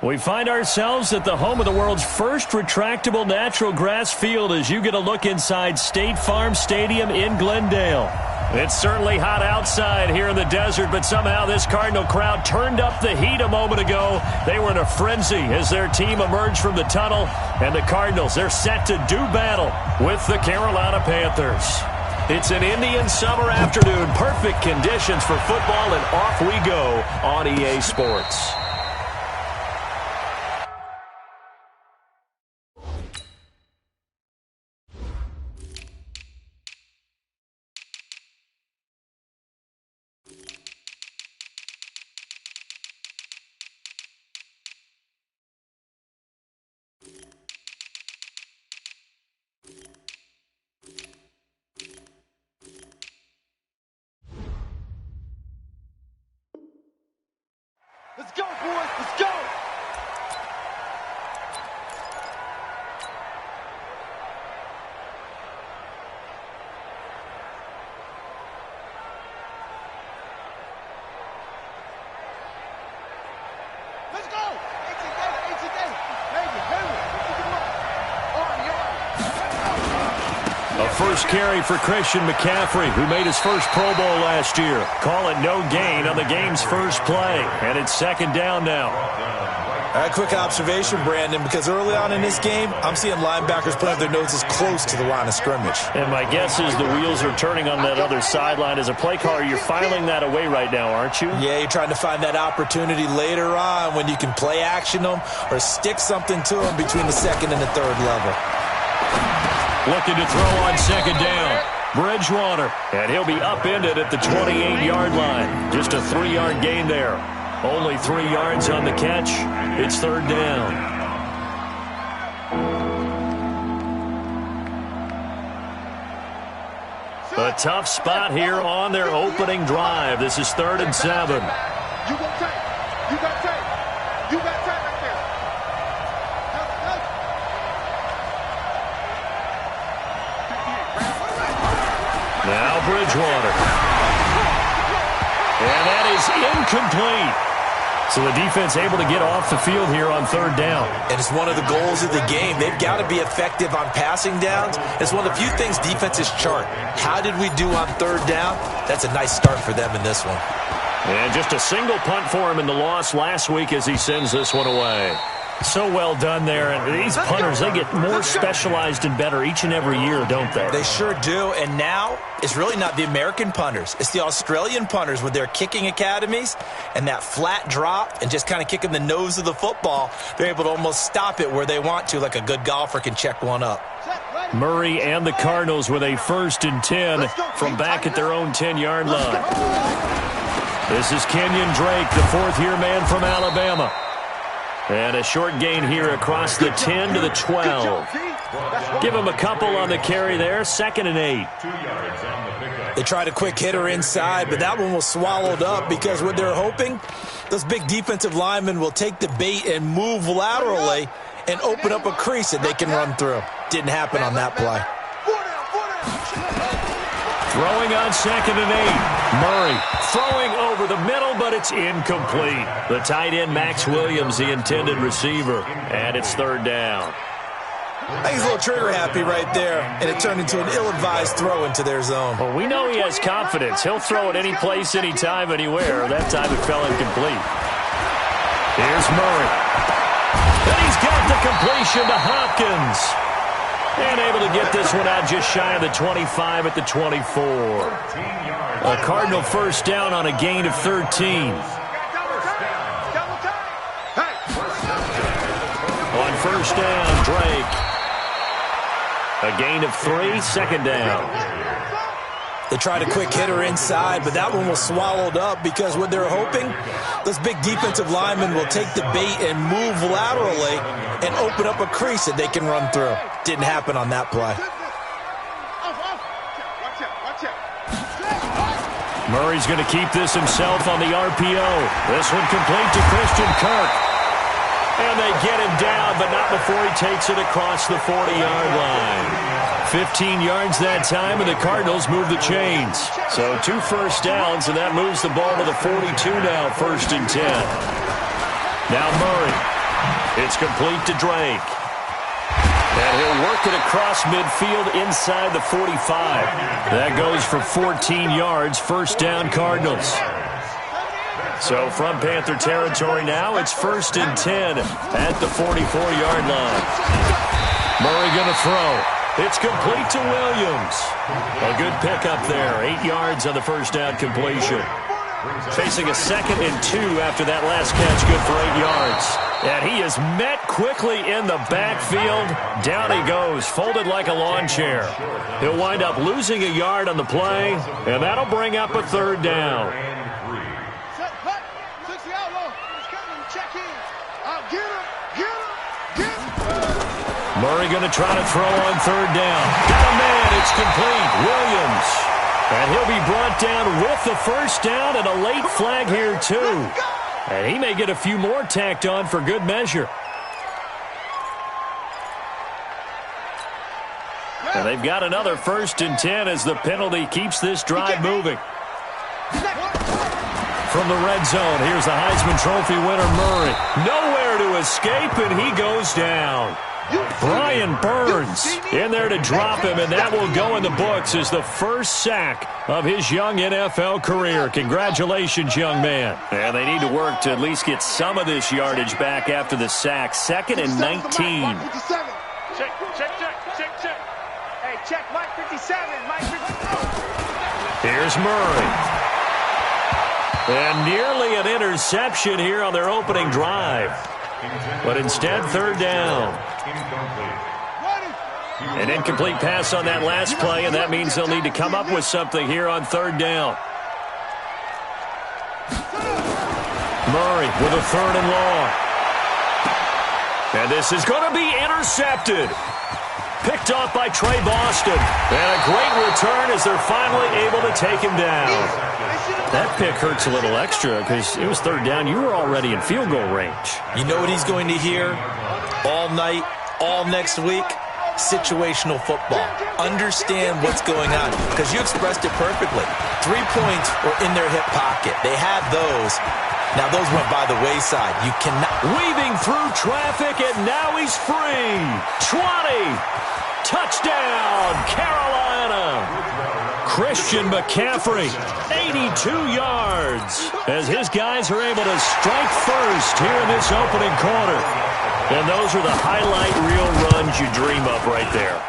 We find ourselves at the home of the world's first retractable natural grass field as you get a look inside State Farm Stadium in Glendale. It's certainly hot outside here in the desert, but somehow this Cardinal crowd turned up the heat a moment ago. They were in a frenzy as their team emerged from the tunnel, and the Cardinals, they're set to do battle with the Carolina Panthers. It's an Indian summer afternoon, perfect conditions for football, and off we go on EA Sports. Let's go, boys. Let's go. Let's go. 18 days. A first carry for Christian McCaffrey, who made his first Pro Bowl last year. Call it no gain on the game's first play, and it's second down now. All right, quick observation, Brandon, because early on in this game, I'm seeing linebackers plant their noses close to the line of scrimmage. And my guess is the wheels are turning on that other sideline. As a play caller, you're filing that away right now, aren't you? Yeah, you're trying to find that opportunity later on when you can play action them or stick something to them between the second and the third level. Looking to throw on second down. Bridgewater, and he'll be upended at the 28-yard line. Just a 3-yard gain there. Only 3 yards on the catch. It's third down. A tough spot here on their opening drive. This is 3rd and 7. You got tape. You got tape. You got tape right there. Now Bridgewater. And that is incomplete. So the defense able to get off the field here on third down. And it's one of the goals of the game. They've got to be effective on passing downs. It's one of the few things defenses chart. How did we do on third down? That's a nice start for them in this one. And just a single punt for him in the loss last week as he sends this one away. So well done there. And these punters, they get more specialized and better each and every year, don't they? They sure do. And now it's really not the American punters. It's the Australian punters with their kicking academies and that flat drop and just kind of kicking the nose of the football. They're able to almost stop it where they want to, like a good golfer can check one up. Murray and the Cardinals with a 1st and 10 from back at their own 10-yard line. This is Kenyon Drake, the 4th-year man from Alabama. And a short gain here across the 10 to the 12. Give him a couple on the carry there. 2nd and 8. They tried a quick hitter inside, but that one was swallowed up because what they're hoping, those big defensive linemen will take the bait and move laterally and open up a crease that they can run through. Didn't happen on that play. Throwing on 2nd and 8. Murray throwing over the middle, but it's incomplete. The tight end, Max Williams, the intended receiver. And it's third down. I think he's a little trigger happy right there, and it turned into an ill-advised throw into their zone. Well, we know he has confidence. He'll throw it any place, anytime, anywhere. That time it fell incomplete. Here's Murray. And he's got the completion to Hopkins. And able to get this one out just shy of the 25 at the 24. A Cardinal first down on a gain of 13. On first down, Drake. A gain of 3, 2nd down. They tried a quick hitter inside, but that one was swallowed up because what they're hoping, those big defensive linemen will take the bait and move laterally and open up a crease that they can run through. Didn't happen on that play. Murray's going to keep this himself on the RPO. This one complete to Christian Kirk. And they get him down, but not before he takes it across the 40-yard line. 15 yards that time, and the Cardinals move the chains. So 2 first downs, and that moves the ball to the 42 now, 1st and 10. Now Murray. It's complete to Drake. And he'll work it across midfield inside the 45. That goes for 14 yards, first down Cardinals. So from Panther territory now, it's 1st and 10 at the 44-yard line. Murray going to throw. It's complete to Williams. A good pickup there, 8 yards on the first down completion. Facing a 2nd and 2 after that last catch, good for 8 yards. And he is met quickly in the backfield. Down he goes, folded like a lawn chair. He'll wind up losing a yard on the play, and that'll bring up a 3rd down. Murray going to try to throw on 3rd down. Got a man, it's complete. Williams. And he'll be brought down with the first down and a late flag here too. And he may get a few more tacked on for good measure. And they've got another 1st and 10 as the penalty keeps this drive moving. From the red zone, here's the Heisman Trophy winner Murray. Nowhere to escape, and he goes down. Brian Burns in there to drop him, and that will go in the books as the first sack of his young NFL career. Congratulations, young man. And they need to work to at least get some of this yardage back after the sack. 2nd and 19. Check. Hey, check Mike 57. Mike 57. Here's Murray. And nearly an interception here on their opening drive. But instead, 3rd down. An incomplete pass on that last play, and that means they'll need to come up with something here on 3rd down. Murray with a 3rd and long. And this is going to be intercepted. Picked off by Trey Boston. And a great return as they're finally able to take him down. That pick hurts a little extra because it was 3rd down. You were already in field goal range. You know what he's going to hear all night, all next week? Situational football. Understand what's going on, because you expressed it perfectly. 3 points were in their hip pocket. They had those. Now those went by the wayside. You cannot. Weaving through traffic, and now he's free. 20. Touchdown, Carolina. Christian McCaffrey, 82 yards, as his guys are able to strike first here in this opening quarter. And those are the highlight reel runs you dream of right there.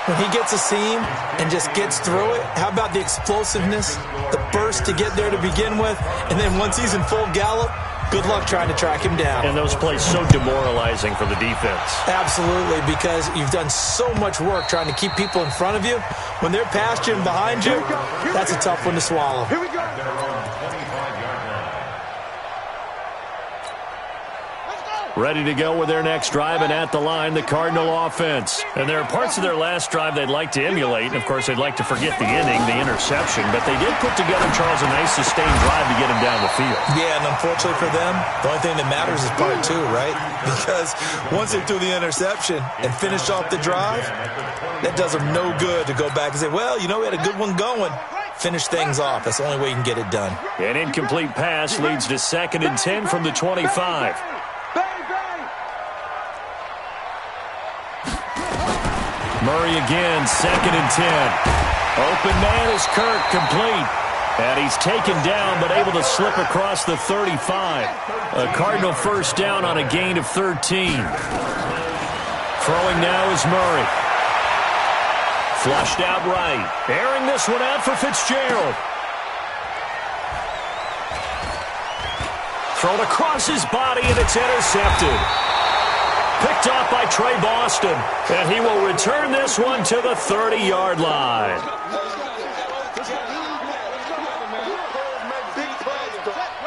When he gets a seam and just gets through it, how about the explosiveness, the burst to get there to begin with, and then once he's in full gallop, good luck trying to track him down. And those plays so demoralizing for the defense. Absolutely, because you've done so much work trying to keep people in front of you. When they're past you and behind you, that's a tough one to swallow. Here we go. Ready to go with their next drive, and at the line, the Cardinal offense. And there are parts of their last drive they'd like to emulate, and of course they'd like to forget the inning, the interception, but they did put together, Charles, a nice sustained drive to get him down the field. Yeah, and unfortunately for them, the only thing that matters is part 2, right? Because once they threw the interception and finished off the drive, that does them no good to go back and say, well, you know, we had a good one going. Finish things off. That's the only way you can get it done. An incomplete pass leads to 2nd and 10 from the 25. Murray again, 2nd and 10. Open man is Kirk, complete. And he's taken down, but able to slip across the 35. A Cardinal first down on a gain of 13. Throwing now is Murray. Flushed out right. Airing this one out for Fitzgerald. Thrown across his body, and it's intercepted. Picked off by Trey Boston, and he will return this one to the 30-yard line.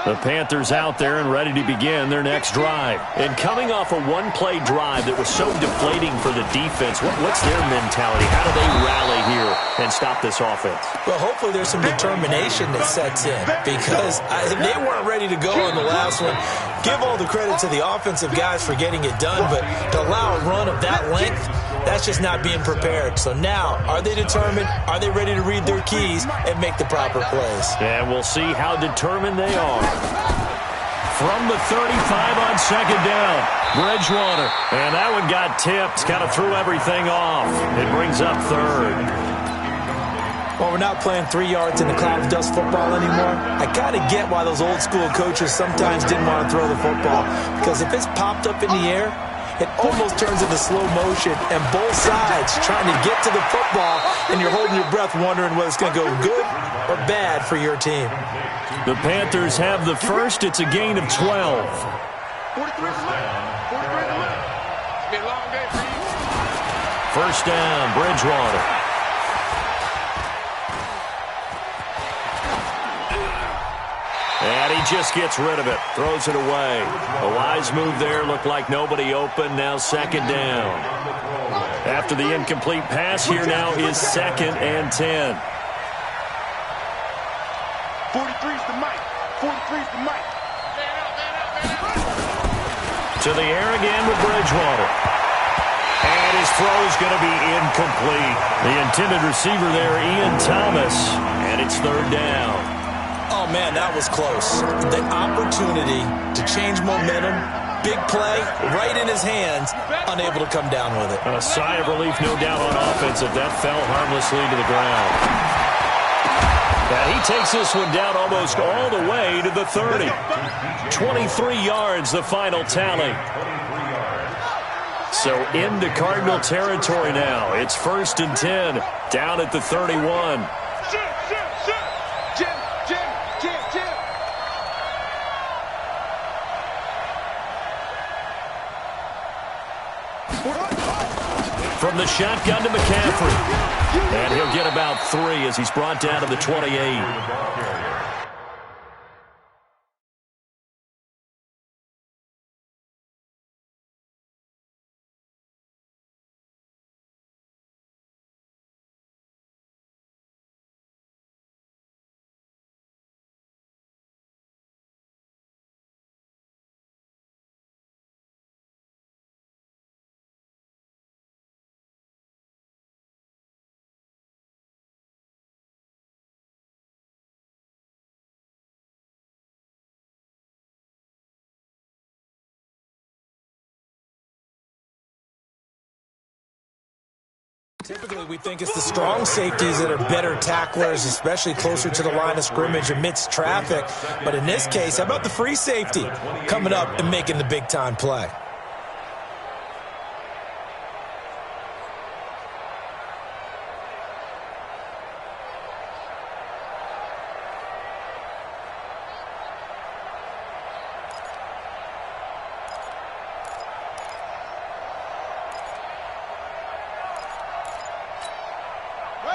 The Panthers out there and ready to begin their next drive. And coming off a one-play drive that was so deflating for the defense, what's their mentality? How do they rally here and stop this offense? Well, hopefully there's some determination that sets in, because they weren't ready to go on the last one. Give all the credit to the offensive guys for getting it done, but to allow a run of that length, that's just not being prepared. So now, are they determined? Are they ready to read their keys and make the proper plays? And we'll see how determined they are. from the 35 on second down. Bridgewater. And that one got tipped. Kind of threw everything off. It brings up third. Well, we're not playing 3 yards in the cloud of dust football anymore. I kind of get why those old school coaches sometimes didn't want to throw the football. Because if it's popped up in the air, it almost turns into slow motion. And both sides trying to get to the football, and you're holding your breath wondering whether it's going to go good or bad for your team. The Panthers have the first. It's a gain of 12. 43 to left. 43 to left. It's been a long day for you. First down, Bridgewater. And he just gets rid of it. Throws it away. A wise move there. Looked like nobody open. Now second down. After the incomplete pass, here now is second and 10. 43's the mic. 43's the mic. To the air again with Bridgewater. And his throw's going to be incomplete. The intended receiver there, Ian Thomas. And it's third down. Oh, man, that was close. The opportunity to change momentum, big play, right in his hands, unable to come down with it. A sigh of relief, no doubt, on offense if that fell harmlessly to the ground. And he takes this one down almost all the way to the 30. 23 yards, the final tally. So into Cardinal territory now. It's first and 10, down at the 31. From the shotgun to McCaffrey. And he'll get about 3 as he's brought down to the 28. Typically, we think it's the strong safeties that are better tacklers, especially closer to the line of scrimmage amidst traffic. But in this case, how about the free safety coming up and making the big-time play?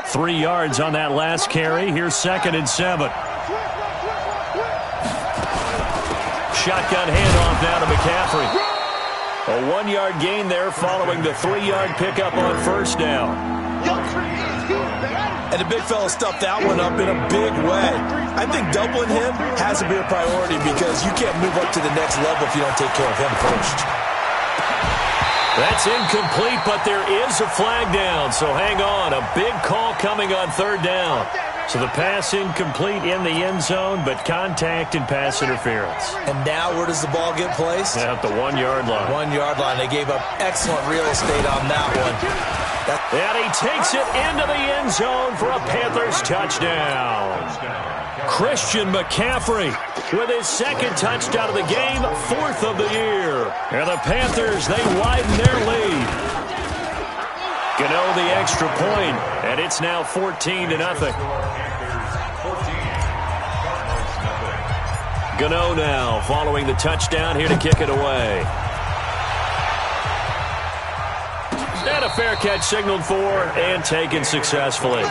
Three yards on that last carry. Here's second and 7. Shotgun handoff now to McCaffrey. A 1-yard gain there following the 3-yard pickup on first down. And the big fella stuffed that one up in a big way. I think doubling him has to be a priority because you can't move up to the next level if you don't take care of him first. That's incomplete, but there is a flag down, so hang on. A big call coming on third down. So the pass incomplete in the end zone, but contact and pass interference. And now where does the ball get placed? At the 1-yard line. 1-yard line. They gave up excellent real estate on that one. And he takes it into the end zone for a Panthers touchdown. Christian McCaffrey with his second touchdown of the game, 4th of the year. And the Panthers, they widen their lead. Gano the extra point, and it's now 14-0. Gano now following the touchdown here to kick it away. And a fair catch signaled for and taken successfully. The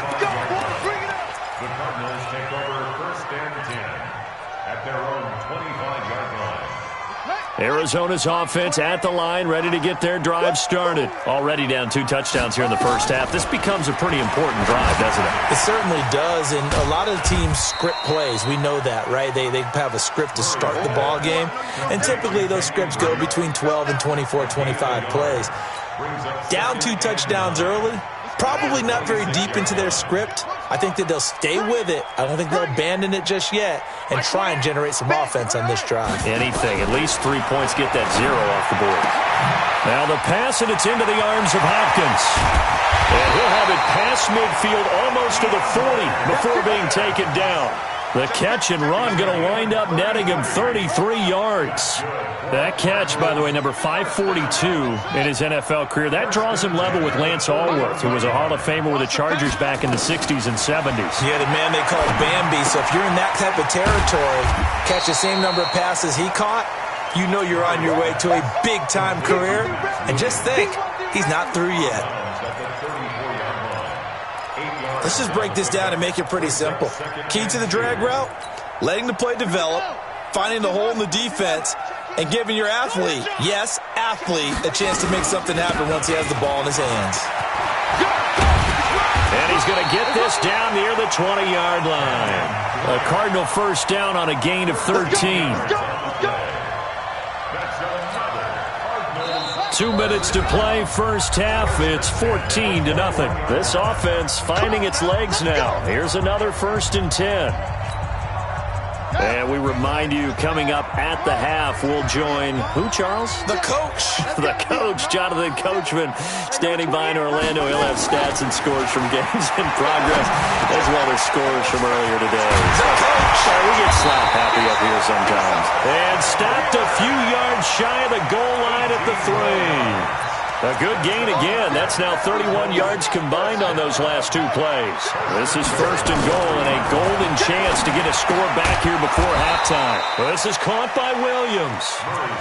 Cardinals take over first and 10 at their own 25-yard line. Arizona's offense at the line, ready to get their drive started. Already down 2 touchdowns here in the first half. This becomes a pretty important drive, doesn't it? It certainly does, and a lot of teams script plays. We know that, right? They have a script to start the ball game, and typically those scripts go between 12 and 24, 25 plays. Down 2 touchdowns early, probably not very deep into their script. I think that they'll stay with it. I don't think they'll abandon it just yet and try and generate some offense on this drive. Anything. At least 3 points, get that 0 off the board. Now the pass, and it's into the arms of Hopkins. And he'll have it past midfield almost to the 40 before being taken down. The catch and run going to wind up netting him 33 yards. That catch, by the way, number 542 in his NFL career. That draws him level with Lance Allworth, who was a Hall of Famer with the Chargers back in the 60s and 70s. Yeah, the man they call Bambi. So if you're in that type of territory, catch the same number of passes he caught, you know you're on your way to a big-time career. And just think, he's not through yet. Let's just break this down and make it pretty simple. Key to the drag route, letting the play develop, finding the hole in the defense, and giving your athlete, yes, athlete, a chance to make something happen once he has the ball in his hands. And he's going to get this down near the 20-yard line. A Cardinal first down on a gain of 13. 2 minutes to play, first half. It's 14-0. This offense finding its legs now. Here's another 1st and 10. And we remind you, coming up at the half, we'll join who, Charles? The coach. The coach, Jonathan Coachman, standing by in Orlando. He'll have stats and scores from games in progress, as well as scores from earlier today. We get slap happy up here sometimes. And stopped a few yards shy of the goal line at the 3. A good gain again. That's now 31 yards combined on those last 2 plays. This is 1st and goal and a golden chance to get a score back here before halftime. This is caught by Williams.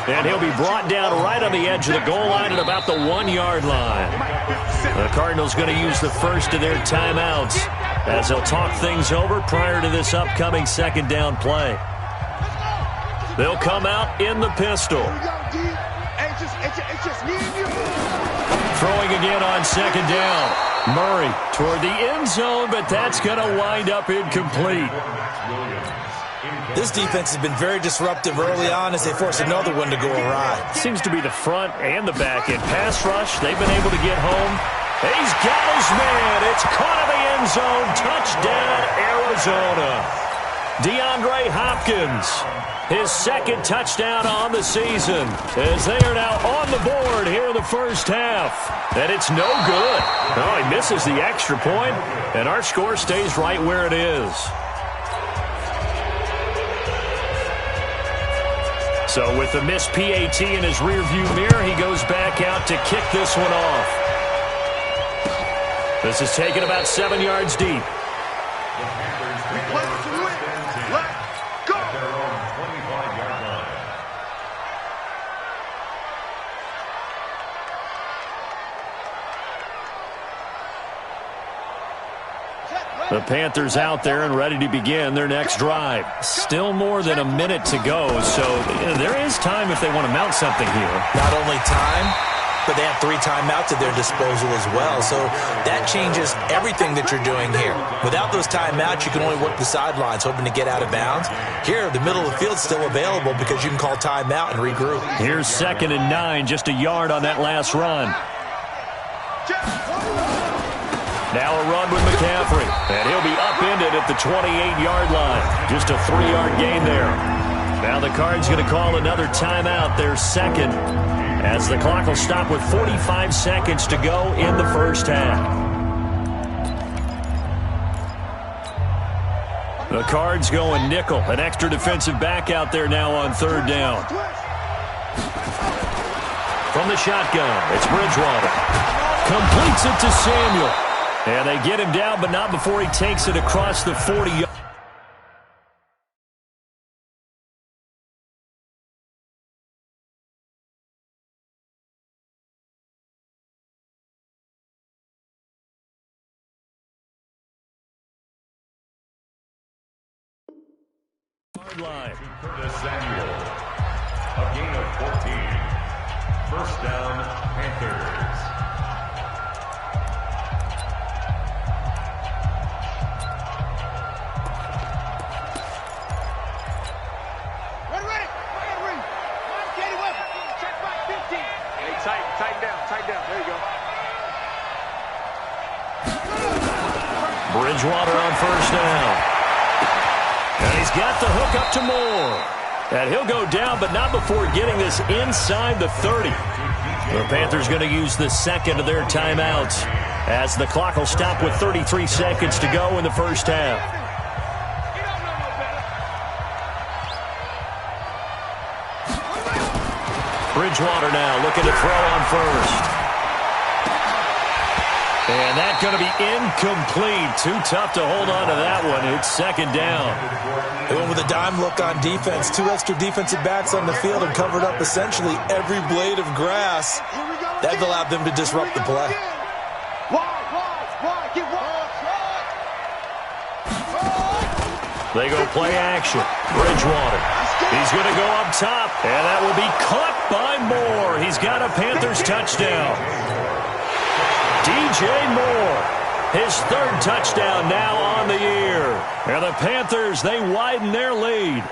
And he'll be brought down right on the edge of the goal line at about the 1-yard line. The Cardinals going to use the first of their timeouts as they'll talk things over prior to this upcoming 2nd down play. They'll come out in the pistol. Throwing again on 2nd down. Murray toward the end zone, but that's going to wind up incomplete. This defense has been very disruptive early on as they force another one to go awry. Seems to be the front and the back end. Pass rush, they've been able to get home. He's got his man. It's caught in the end zone. Touchdown, Arizona. DeAndre Hopkins. His 2nd touchdown on the season as they are now on the board here in the first half. And it's no good. Oh, he misses the extra point, and our score stays right where it is. So with the missed PAT in his rearview mirror, he goes back out to kick this one off. This is taken about 7 yards deep. The Panthers out there and ready to begin their next drive. Still more than a minute to go, so there is time if they want to mount something here. Not only time, but they have 3 timeouts at their disposal as well, so that changes everything that you're doing here. Without those timeouts, you can only work the sidelines, hoping to get out of bounds. Here, the middle of the field is still available because you can call timeout and regroup. Here's 2nd and 9, just a yard on that last run. Now a run with McCaffrey, and he'll be upended at the 28-yard line. Just a 3-yard gain there. Now the Cards going to call another timeout, their 2nd, as the clock will stop with 45 seconds to go in the first half. The Cards going nickel, an extra defensive back out there now on 3rd down. From the shotgun, it's Bridgewater. Completes it to Samuel. And they get him down, but not before he takes it across the 40-yard. Line. Curtis Samuel. A gain of 14. First down, Panthers. Bridgewater on first down. And he's got the hook up to Moore. And he'll go down, but not before getting this inside the 30. The Panthers going to use the second of their timeouts as the clock will stop with 33 seconds to go in the first half. Bridgewater now looking to throw on first. And that's going to be incomplete. Too tough to hold on to that one. It's second down. They went with a dime look on defense. 2 extra defensive backs on the field and covered up essentially every blade of grass. That allowed them to disrupt the play. They go play action. Bridgewater. He's going to go up top. And that will be caught by Moore. He's got a Panthers touchdown. DJ Moore, his third touchdown now on the year. And the Panthers, they widen their lead.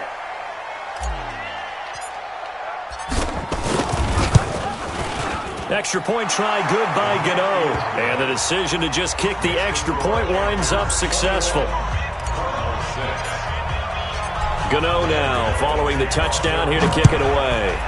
Extra point try good by Gano. And the decision to just kick the extra point winds up successful. Gano now following the touchdown here to kick it away.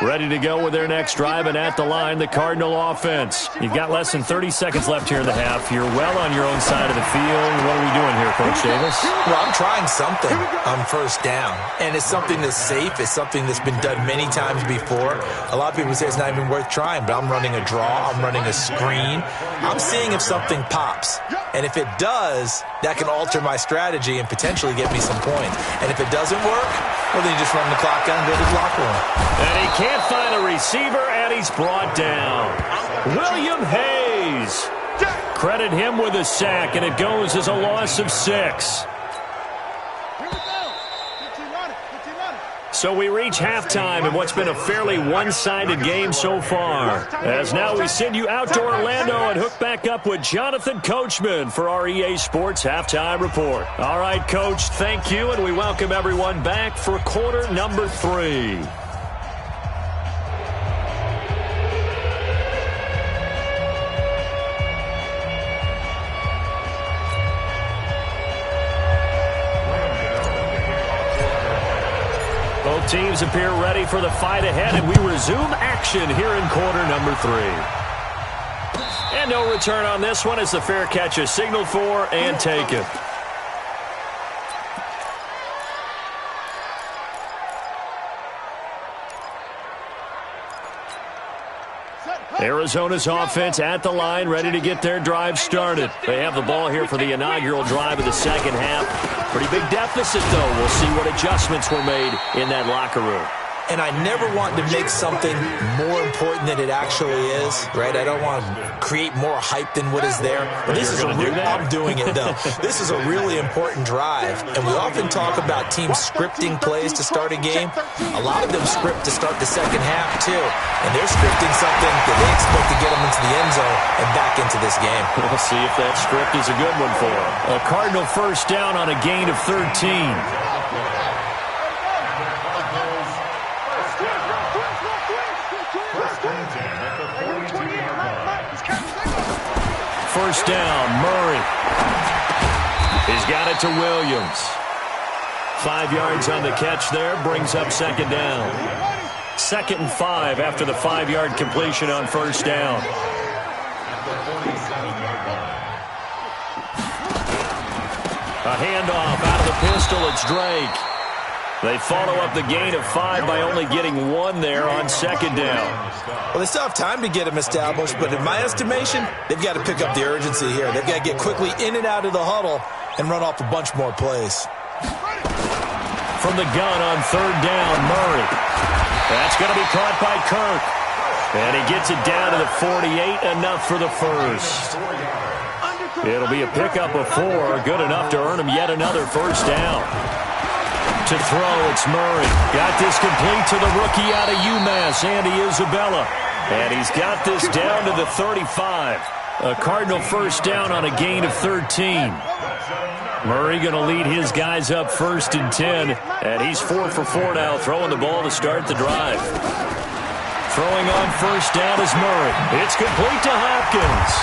Ready to go with their next drive, and at the line, the Cardinal offense. You've got less than 30 seconds left here in the half. You're well on your own side of the field. What are we doing here, Coach Davis? Well, I'm trying something on first down, and it's something that's safe. It's something that's been done many times before. A lot of people say it's not even worth trying, but I'm running a draw. I'm running a screen. I'm seeing if something pops, and if it does, that can alter my strategy and potentially get me some points. And if it doesn't work, well, then you just run the clock out and go to the locker room. And he can't find a receiver, and he's brought down. William Hayes. Credit him with a sack, and it goes as a loss of 6. So we reach halftime in what's been a fairly one-sided game so far. As now we send you out to Orlando and hook back up with Jonathan Coachman for our EA Sports Halftime Report. All right, Coach, thank you, and we welcome everyone back for quarter number 3. Both teams appear ready for the fight ahead, and we resume action here in quarter number 3. And no return on this one as the fair catch is signaled for and taken. Arizona's offense at the line, ready to get their drive started. They have the ball here for the inaugural drive of the second half. Pretty big deficit, though. We'll see what adjustments were made in that locker room. And I never want to make something more important than it actually is, right? I don't want to create more hype than what is there. But this is I'm doing it, though. This is a really important drive. And we often talk about teams scripting plays to start a game. A lot of them script to start the second half, too. And they're scripting something that they expect to get them into the end zone and back into this game. We'll see if that script is a good one for them. A Cardinal first down on a gain of 13. First down, Murray. He's got it to Williams. 5 yards on the catch there, brings up second down. 2nd and 5 after the 5-yard completion on first down. A handoff out of the pistol, it's Drake. They follow up the gain of 5 by only getting 1 there on second down. Well, they still have time to get them established, but in my estimation, they've got to pick up the urgency here. They've got to get quickly in and out of the huddle and run off a bunch more plays. From the gun on third down, Murray. That's going to be caught by Kirk. And he gets it down to the 48, enough for the first. It'll be a pickup of 4, good enough to earn him yet another first down. To throw, it's Murray. Got this complete to the rookie out of UMass, Andy Isabella. And he's got this down to the 35. A Cardinal first down on a gain of 13. Murray going to lead his guys up 1st and 10. And he's 4 for 4 now, throwing the ball to start the drive. Throwing on first down is Murray. It's complete to Hopkins.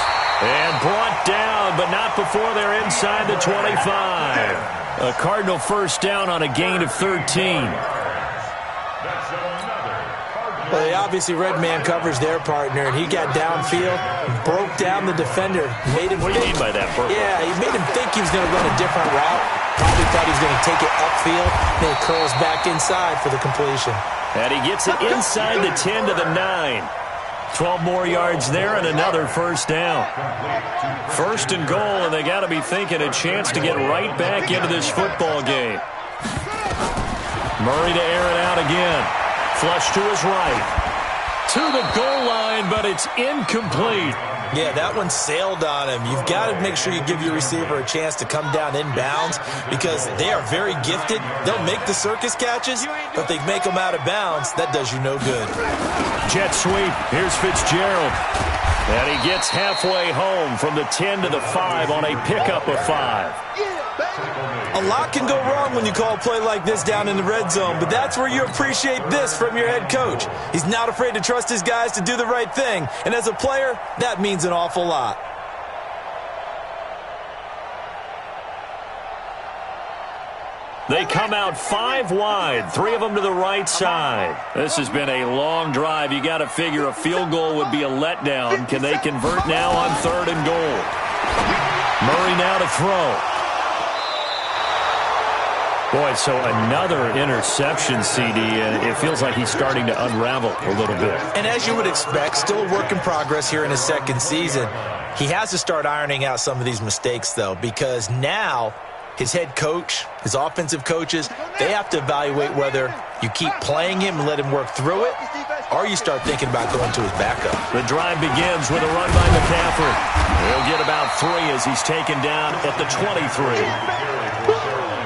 And brought down, but not before they're inside the 25. A Cardinal first down on a gain of 13. Well, they obviously red man covers their partner, and he got downfield, broke down the defender, made him What do you mean by that, Purple? Yeah, he made him think he was going to run a different route. Probably thought he was going to take it upfield, then it curls back inside for the completion. And he gets it inside the 10 to the 9. 12 more yards there and another first down. 1st and goal, and they got to be thinking a chance to get right back into this football game. Murray to air it out again. Flush to his right. To the goal line, but it's incomplete. Yeah, that one sailed on him. You've got to make sure you give your receiver a chance to come down inbounds because they are very gifted. They'll make the circus catches, but if they make them out of bounds, that does you no good. Jet sweep. Here's Fitzgerald. And he gets halfway home from the 10 to the 5 on a pickup of 5. A lot can go wrong when you call a play like this down in the red zone, but that's where you appreciate this from your head coach. He's not afraid to trust his guys to do the right thing, and as a player, that means an awful lot. They come out 5 wide, 3 of them to the right side. This has been a long drive. You got to figure a field goal would be a letdown. Can they convert now on 3rd and goal? Murray now to throw. Boy, so another interception, CD, and it feels like he's starting to unravel a little bit. And as you would expect, still a work in progress here in his 2nd season. He has to start ironing out some of these mistakes, though, because now his head coach, his offensive coaches, they have to evaluate whether you keep playing him and let him work through it, or you start thinking about going to his backup. The drive begins with a run by McCaffrey. He'll get about 3 as he's taken down at the 23.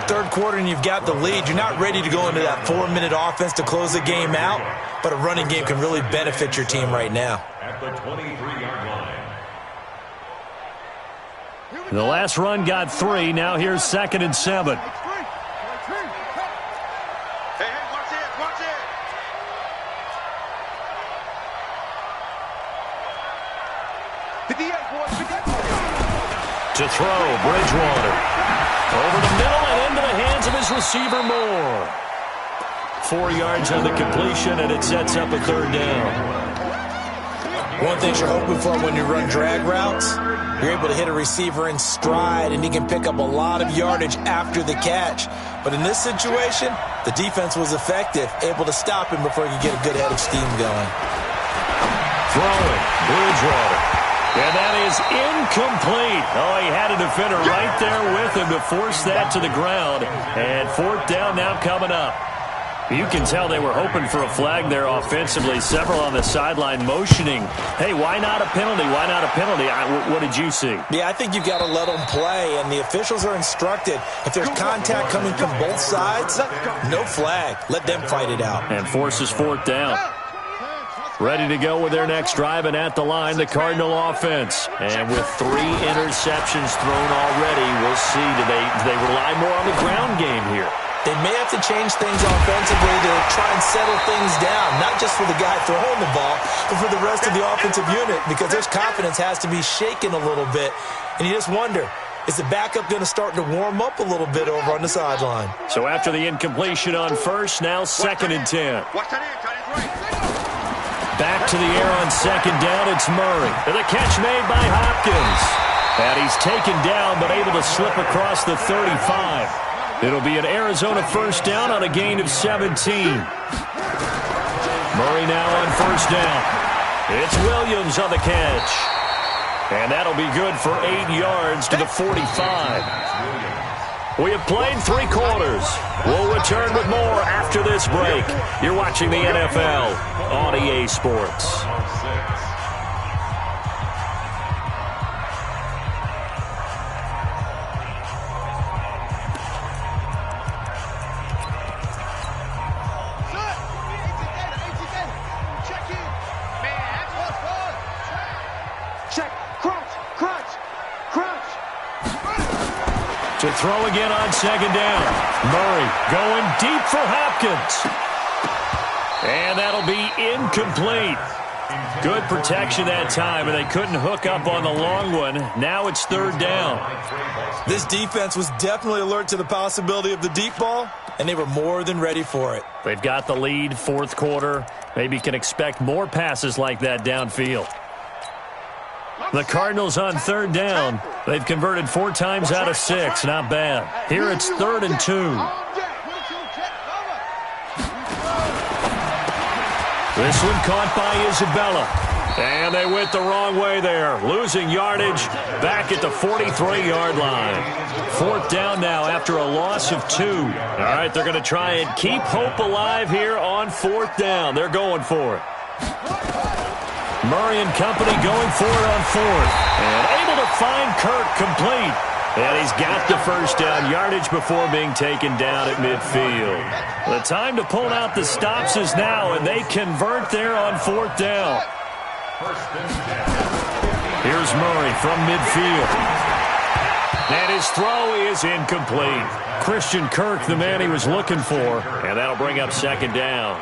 3rd quarter and you've got the lead. You're not ready to go into that 4-minute offense to close the game out, but a running game can really benefit your team right now. At the 23-yard line. The last run got 3. Now here's 2nd and 7. Hey, watch it, watch it. To throw, Bridgewater. Over the middle and into the hands of his receiver, Moore. 4 yards on the completion, and it sets up a 3rd down. One thing you're hoping for when you run drag routes, you're able to hit a receiver in stride, and he can pick up a lot of yardage after the catch. But in this situation, the defense was effective, able to stop him before he could get a good head of steam going. Throwing, Bridgewater. And that is incomplete. Oh, he had a defender right there with him to force that to the ground. And 4th down now coming up. You can tell they were hoping for a flag there offensively. Several on the sideline motioning. Hey, why not a penalty? Why not a penalty? What did you see? Yeah, I think you've got to let them play, and the officials are instructed. If there's contact coming from both sides, no flag. Let them fight it out. And forces 4th down. Ready to go with their next drive, and at the line, the Cardinal offense. And with 3 interceptions thrown already, we'll see. Do they rely more on the ground game here? They may have to change things offensively to try and settle things down, not just for the guy throwing the ball, but for the rest of the offensive unit, because their confidence has to be shaken a little bit. And you just wonder, is the backup going to start to warm up a little bit over on the sideline? So after the incompletion on 1st, now 2nd and 10. Watch that in, tight end right. Back to the air on 2nd down, it's Murray. And the catch made by Hopkins. And he's taken down, but able to slip across the 35. It'll be an Arizona first down on a gain of 17. Murray now on 1st down. It's Williams on the catch. And that'll be good for 8 yards to the 45. We have played 3 quarters. We'll return with more after this break. You're watching the NFL on EA Sports. Check, crouch. To throw again on second down. Murray going deep for Hopkins. And that'll be incomplete. Good protection that time, and they couldn't hook up on the long one. Now it's third down. This defense was definitely alert to the possibility of the deep ball, and they were more than ready for it. They've got the lead, fourth quarter. Maybe can expect more passes like that downfield. The Cardinals on third down. They've converted 4 times out of 6. Not bad. Here it's 3rd and 2. This one caught by Isabella. And they went the wrong way there. Losing yardage back at the 43-yard line. 4th down now after a loss of 2. All right, they're going to try and keep hope alive here on 4th down. They're going for it. Murray and company going for it on 4th. And able to find Kirk complete. And he's got the first down yardage before being taken down at midfield. The time to pull out the stops is now, and they convert there on 4th down. Here's Murray from midfield. And his throw is incomplete. Christian Kirk, the man he was looking for, and that'll bring up 2nd down.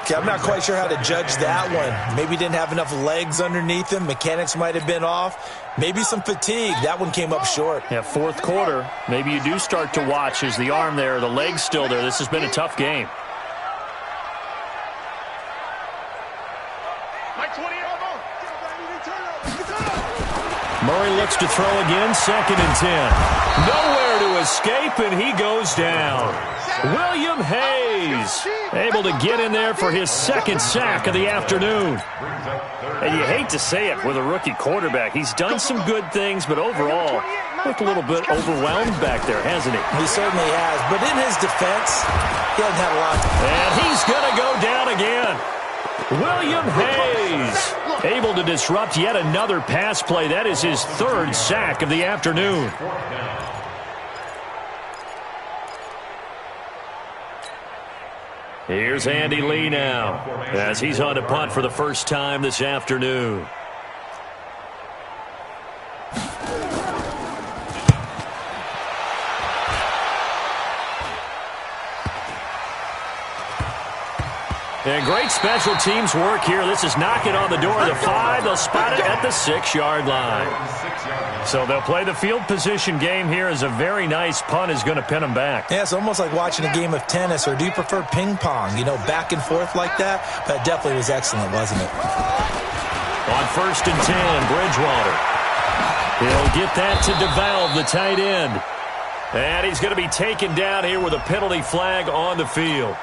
Okay, I'm not quite sure how to judge that one. Maybe didn't have enough legs underneath him. Mechanics might have been off. Maybe some fatigue. That one came up short. Yeah, 4th quarter. Maybe you do start to watch. Is the arm there, the leg's still there? This has been a tough game. Murray looks to throw again, 2nd and 10. Nowhere to escape, and he goes down. William Hayes able to get in there for his 2nd sack of the afternoon. And you hate to say it with a rookie quarterback. He's done some good things, but overall, looked a little bit overwhelmed back there, hasn't he? He certainly has. But in his defense, he hasn't had a lot. And he's going to go down again. William Hayes able to disrupt yet another pass play. That is his 3rd sack of the afternoon. Here's Andy Lee now as he's on to punt for the first time this afternoon. And great special teams work here. This is knocking on the door of the 5. They'll spot it at the 6-yard line. So they'll play the field position game here as a very nice punt is going to pin them back. Yeah, it's almost like watching a game of tennis, or do you prefer ping pong? You know, back and forth like that? That definitely was excellent, wasn't it? On 1st and 10, Bridgewater. He'll get that to DeValve, the tight end. And he's going to be taken down here with a penalty flag on the field.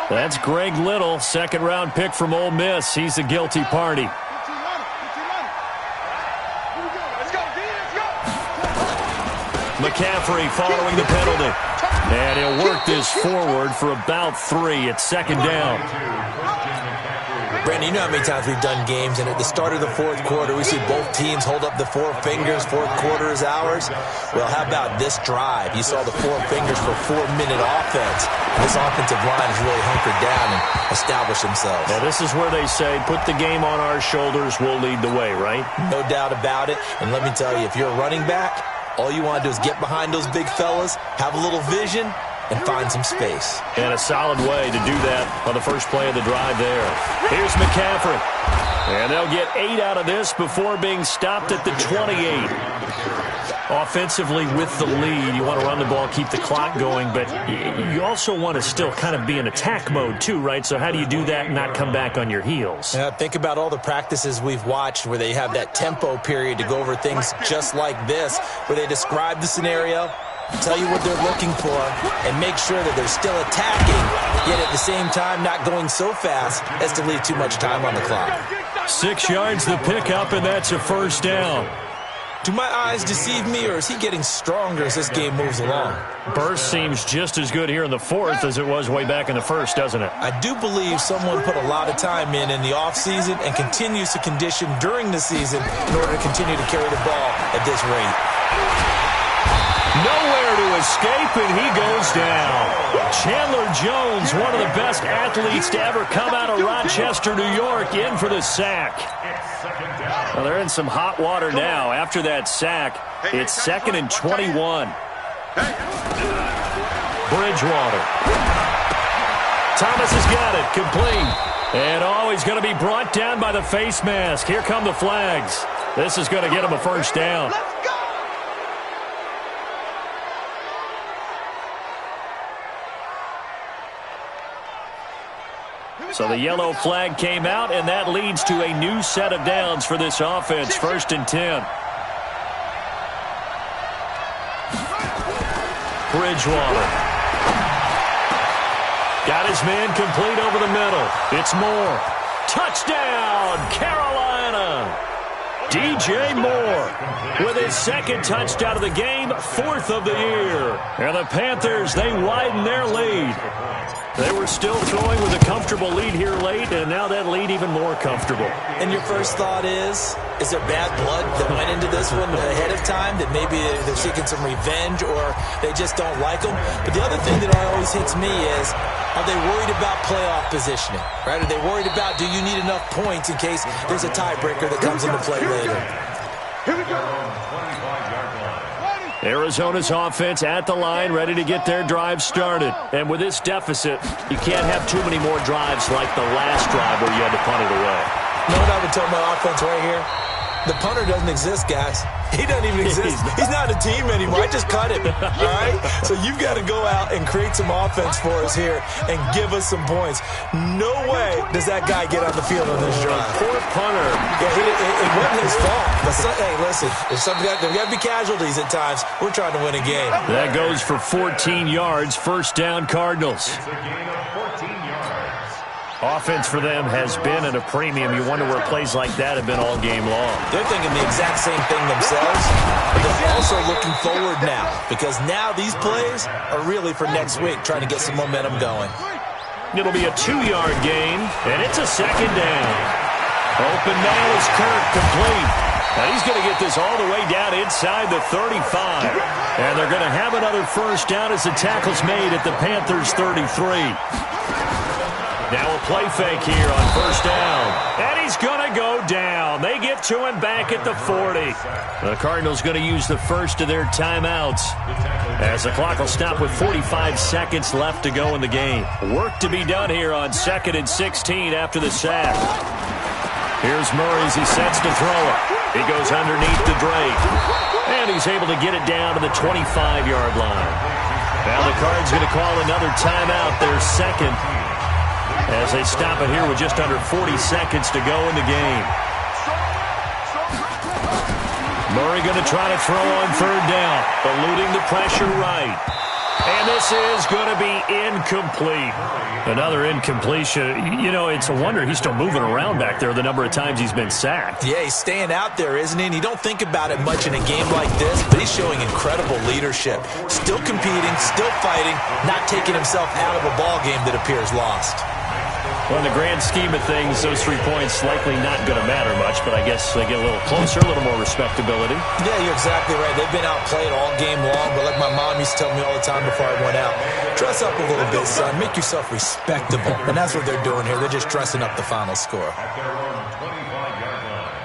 That's Greg Little, 2nd-round pick from Ole Miss. He's the guilty party. McCaffrey following the penalty. And he'll work this forward for about 3 at 2nd down. Brandon, you know how many times we've done games, and at the start of the 4th quarter, we see both teams hold up the 4 fingers, 4th quarter is ours. Well, how about this drive? You saw the 4 fingers for 4-minute offense. This offensive line has really hunkered down and established themselves. Now, this is where they say, put the game on our shoulders, we'll lead the way, right? No doubt about it. And let me tell you, if you're a running back, all you want to do is get behind those big fellas, have a little vision, and find some space. And a solid way to do that on the first play of the drive there. Here's McCaffrey. And they'll get 8 out of this before being stopped at the 28. Offensively with the lead, you want to run the ball, keep the clock going, but you also want to still kind of be in attack mode too, right? So how do you do that and not come back on your heels? Yeah, think about all the practices we've watched where they have that tempo period to go over things just like this, where they describe the scenario, tell you what they're looking for, and make sure that they're still attacking, yet at the same time not going so fast as to leave too much time on the clock. 6 yards the pickup, and that's a 1st down. Do my eyes deceive me, or is he getting stronger as this game moves along? Burst seems just as good here in the 4th as it was way back in the 1st, doesn't it? I do believe someone put a lot of time in the offseason and continues to condition during the season in order to continue to carry the ball at this rate. Nowhere to escape, and he goes down. Chandler Jones, one of the best athletes to ever come out of Rochester, New York, in for the sack. Well, they're in some hot water now. After that sack, it's 2nd and 21. Bridgewater. Thomas has got it. Complete. And he's going to be brought down by the face mask. Here come the flags. This is going to get him a first down. So the yellow flag came out, and that leads to a new set of downs for this offense. 1st and 10. Bridgewater. Got his man complete over the middle. It's Moore. Touchdown, Carolina. DJ Moore with his 2nd touchdown of the game, 4th of the year. And the Panthers, they widen their lead. They were still throwing with a comfortable lead here late, and now that lead even more comfortable. And your first thought is there bad blood that went into this one ahead of time, that maybe they're seeking some revenge or they just don't like them? But the other thing that always hits me is, are they worried about playoff positioning? Right? Are they worried about, do you need enough points in case there's a tiebreaker that comes into play later? Here we go. Arizona's offense at the line, ready to get their drive started. And with this deficit, you can't have too many more drives like the last drive where you had to punt it away. You know what I would tell my offense right here? The punter doesn't exist, guys. He doesn't even exist. He's not a team anymore. I just cut him. All right? So you've got to go out and create some offense for us here and give us some points. No way does that guy get on the field on this drive. Poor punter. Yeah, it wasn't his fault. But hey, listen, there's got to be casualties at times. We're trying to win a game. That goes for 14 yards. 1st down, Cardinals. It's a gain of 14 yards. Offense for them has been at a premium. You wonder where plays like that have been all game long. They're thinking the exact same thing themselves, but they're also looking forward now, because now these plays are really for next week, trying to get some momentum going. It'll be a 2-yard gain, and it's a 2nd down. Open man is Kirk, complete. Now he's going to get this all the way down inside the 35. And they're going to have another first down as the tackle's made at the Panthers' 33. Now a play fake here on 1st down. And he's going to go down. They get to him back at the 40. The Cardinals going to use the first of their timeouts, as the clock will stop with 45 seconds left to go in the game. Work to be done here on 2nd and 16 after the sack. Here's Murray as he sets to throw it. He goes underneath the Drake. And he's able to get it down to the 25-yard line. Now the Cards going to call another timeout, their 2nd, as they stop it here with just under 40 seconds to go in the game. Murray going to try to throw on 3rd down, eluding the pressure right. And this is going to be incomplete. Another incompletion. You know, it's a wonder he's still moving around back there the number of times he's been sacked. Yeah, he's staying out there, isn't he? And you don't think about it much in a game like this, but he's showing incredible leadership. Still competing, still fighting, not taking himself out of a ball game that appears lost. Well, in the grand scheme of things, those 3 points likely not going to matter much, but I guess they get a little closer, a little more respectability. Yeah, you're exactly right. They've been outplayed all game long, but like my mom used to tell me all the time before I went out, dress up a little bit, son. Make yourself respectable. And that's what they're doing here. They're just dressing up the final score. At their own 25-yard line.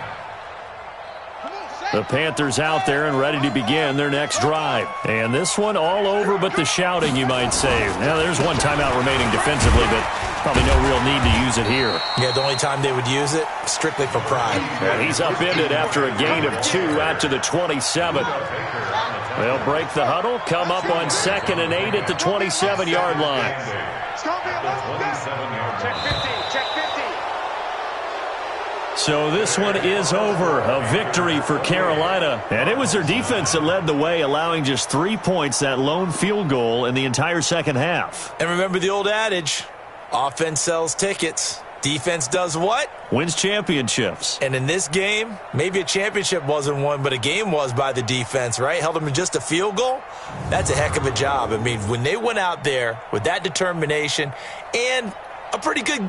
The Panthers out there and ready to begin their next drive. And this one all over but the shouting, you might say. Now, there's one timeout remaining defensively, but probably no real need to use it here. Yeah, the only time they would use it, strictly for pride. And he's upended after a gain of 2 out to the 27. They'll break the huddle, come up on 2nd and 8 at the 27-yard line. Check 15, check 15. So this one is over. A victory for Carolina. And it was their defense that led the way, allowing just 3 points, that lone field goal in the entire second half. And remember the old adage, offense sells tickets. Defense does what? Wins championships. And in this game, maybe a championship wasn't won, but a game was by the defense, right? Held them to just a field goal. That's a heck of a job. I mean, when they went out there with that determination and a pretty good